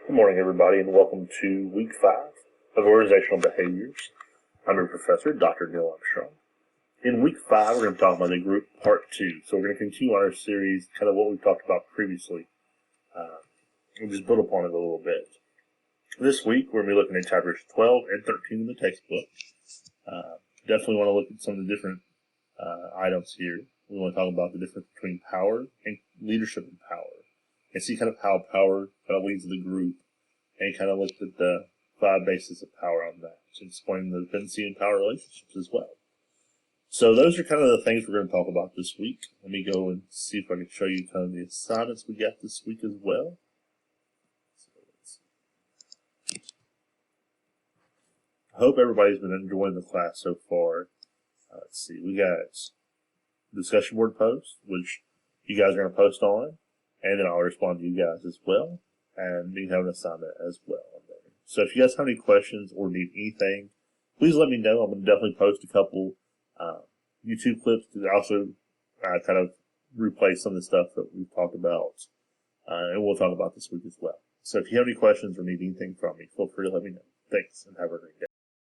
Good morning, everybody, and welcome to week 5 of Organizational Behaviors. I'm your professor, Dr. Neil Armstrong. In week 5, we're going to talk about the group part 2. So we're going to continue on our series, kind of what we've talked about previously, and just build upon it a little bit. This week, we're going to be looking at chapters 12 and 13 in the textbook. Definitely want to look at some of the different items here. We want to talk about the difference between power and leadership and power, and see kind of how power kind of leads the group, and kind of look at the 5 bases of power on that, and explain the dependency and power relationships as well. So those are kind of the things we're going to talk about this week. Let me go and see if I can show you kind of the assignments we got this week as well. I hope everybody's been enjoying the class so far. Let's see, we got discussion board posts, which you guys are going to post on, and then I'll respond to you guys as well, and you have an assignment as well. So if you guys have any questions or need anything, please let me know. I'm going to definitely post a couple YouTube clips to also kind of replace some of the stuff that we've talked about, and we'll talk about this week as well. So if you have any questions or need anything from me, feel free to let me know. Thanks, and have a great day.